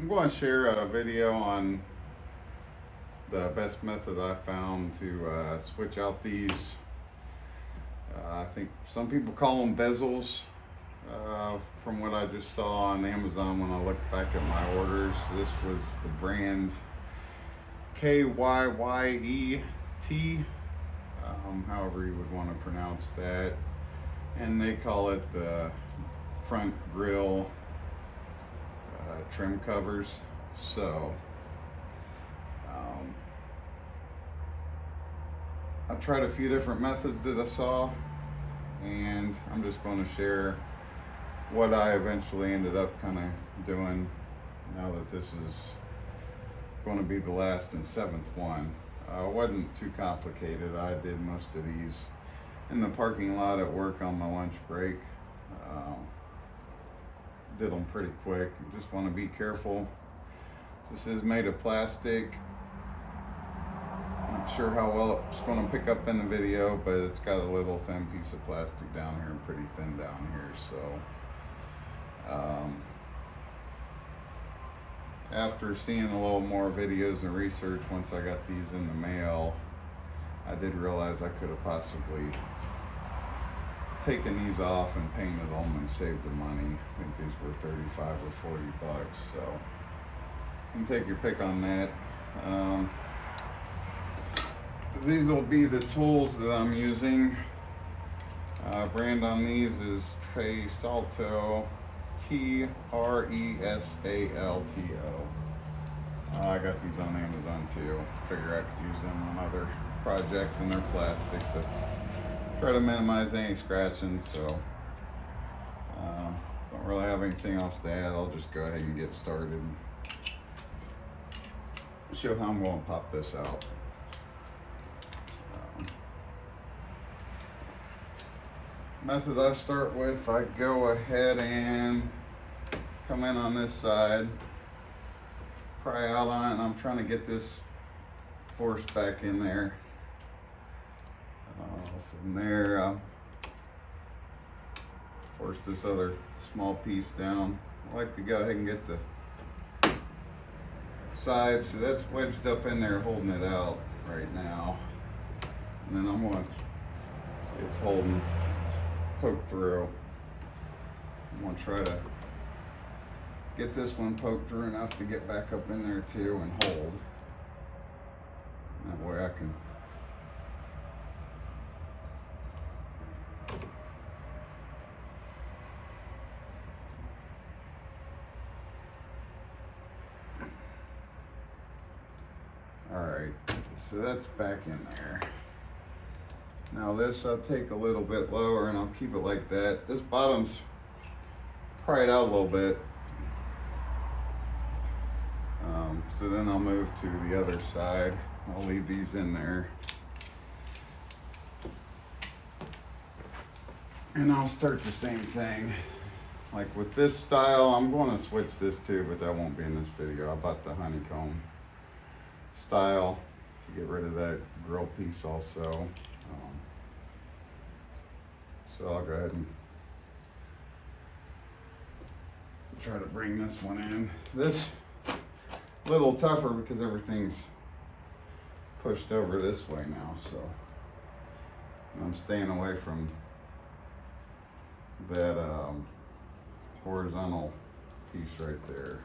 I'm going to share a video on the best method I found to switch out these. I think some people call them bezels. From what I just saw on Amazon when I looked back at my orders, this was the brand KYYET, however you would want to pronounce that. And they call it the front grille trim covers. So I tried a few different methods that I saw, and I'm just going to share what I eventually ended up kind of doing now that this is going to be the last and seventh one. It wasn't too complicated. I did most of these in the parking lot at work on my lunch break. Did them pretty quick. You just want to be careful. This is made of plastic. Not sure how well it's going to pick up in the video, but it's got a little thin piece of plastic down here and pretty thin down here. So after seeing a little more videos and research, once I got these in the mail, I did realize I could have possibly taken these off and painted them and saved the money. I think these were 35 or 40 bucks. So you can take your pick on that. These will be the tools that I'm using. Brand on these is Tresalto, Tresalto. I got these on Amazon too. Figure I could use them on other projects, and they're plastic to try to minimize any scratching. So don't really have anything else to add. I'll just go ahead and get started. Show how I'm going to pop this out. Method I start with, I go ahead and come in on this side, pry out on it, and I'm trying to get this forced back in there. From there, force this other small piece down. I like to go ahead and get the side, so that's wedged up in there holding it out right now. And then I'm going to, see it's holding, it's poked through. I'm going to try to get this one poked through enough to get back up in there too and hold. That way I can Alright, so that's back in there. Now this I'll take a little bit lower and I'll keep it like that. This bottom's pried out a little bit. So then I'll move to the other side. I'll leave these in there. And I'll start the same thing. Like with this style, I'm going to switch this too, but that won't be in this video. I bought the honeycomb style to get rid of that grill piece also. So I'll go ahead and try to bring this one in. This a little tougher because everything's pushed over this way now, so I'm staying away from that horizontal piece right there.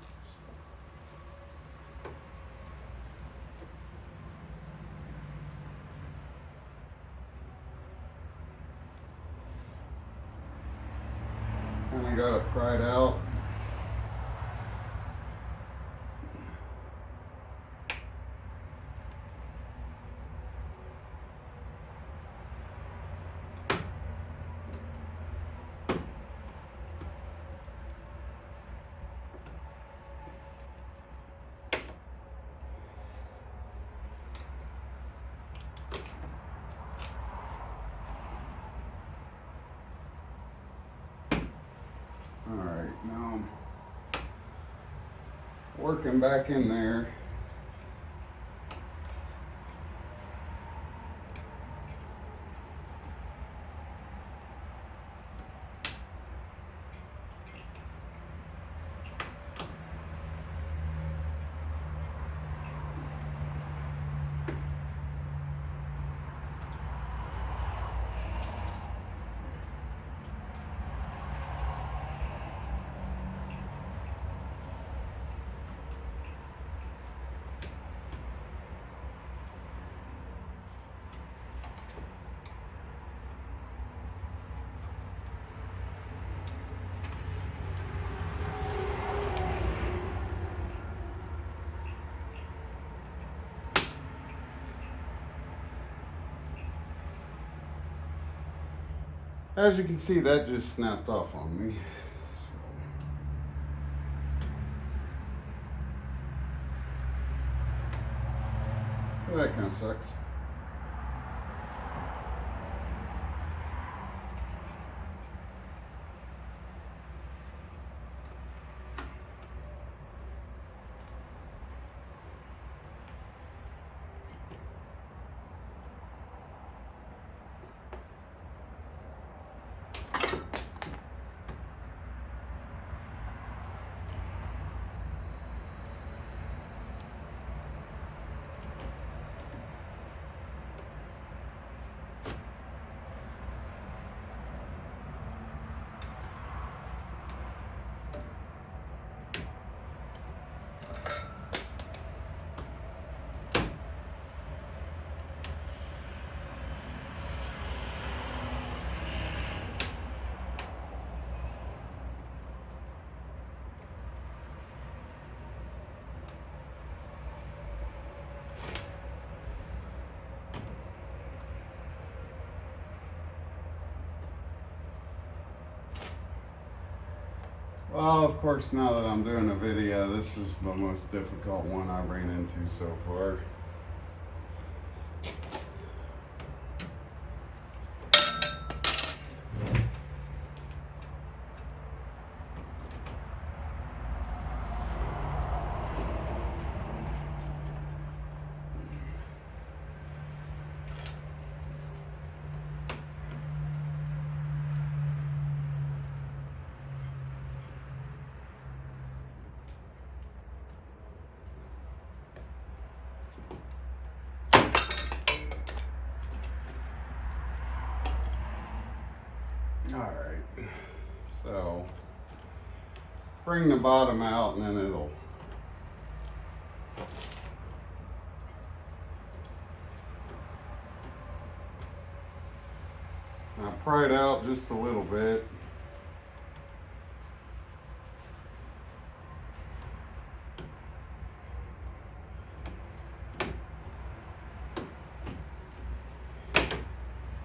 And I got it pried out. Alright, now I'm working back in there. As you can see, that just snapped off on me. So that kind of sucks. Well, of course, now that I'm doing a video, this is the most difficult one I ran into so far. Alright, so bring the bottom out and then it'll now pry it out just a little bit.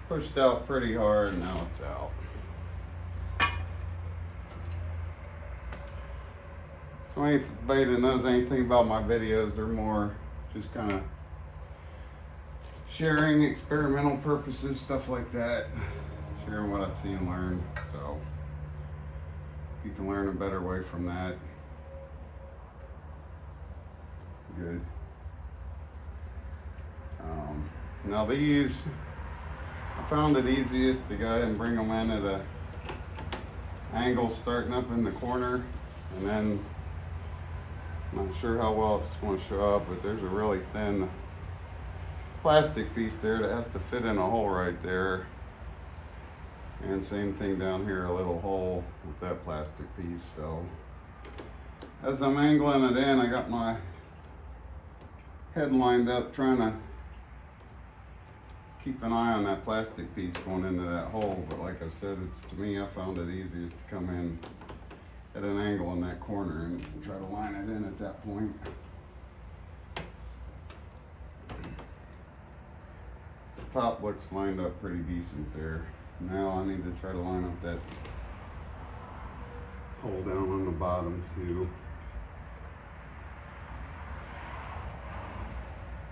Pushed out pretty hard, now it's out. So anybody that knows anything about my videos, they're more just kind of sharing experimental purposes, stuff like that. Sharing what I see and learn. So you can learn a better way from that. Good. Now these, I found it easiest to go ahead and bring them in at a angle starting up in the corner, and then I'm not sure how well it's going to show up, but there's a really thin plastic piece there that has to fit in a hole right there. And same thing down here, a little hole with that plastic piece. So as I'm angling it in, I got my head lined up trying to keep an eye on that plastic piece going into that hole. But like I said, to me, I found it easiest to come in at an angle in that corner and try to line it in at that point. The top looks lined up pretty decent there. Now I need to try to line up that hole down on the bottom too.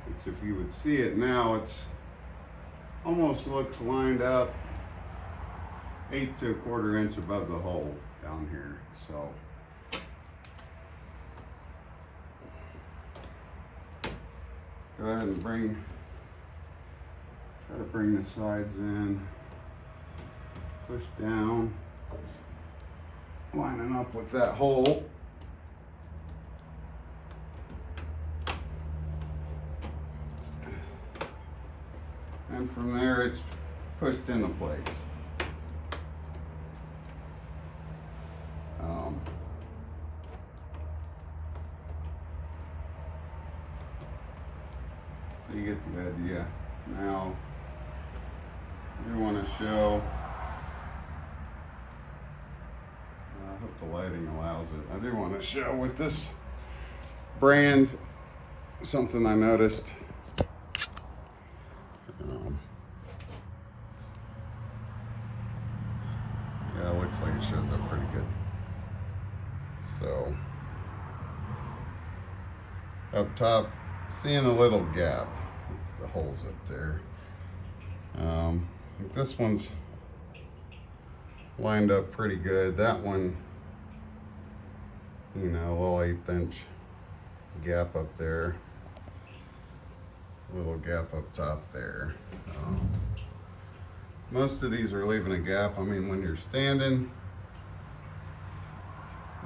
Which, if you would see it now, it's almost looks lined up 1/8 to 1/4 inch above the hole down here. So go ahead and try to bring the sides in, push down, lining up with that hole. And from there it's pushed into place. So you get the idea. Now, I do want to show, I hope the lighting allows it. I do want to show with this brand something I noticed. looks like it shows up pretty good. So up top, seeing a little gap, the holes up there. This one's lined up pretty good. That one, you know, a little 1/8 inch gap up there, little gap up top there. Most of these are leaving a gap. I mean, when you're standing,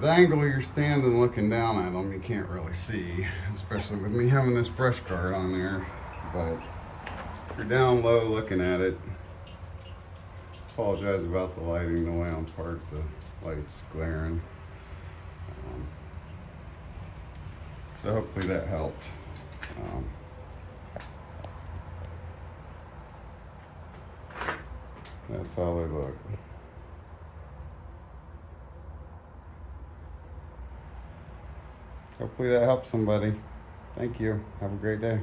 the angle you're standing looking down at them, you can't really see, especially with me having this brush guard on there. But if you're down low looking at it, apologize about the lighting, the way I'm parked, the light's glaring. So hopefully that helped. That's how they look. Hopefully that helps somebody. Thank you. Have a great day.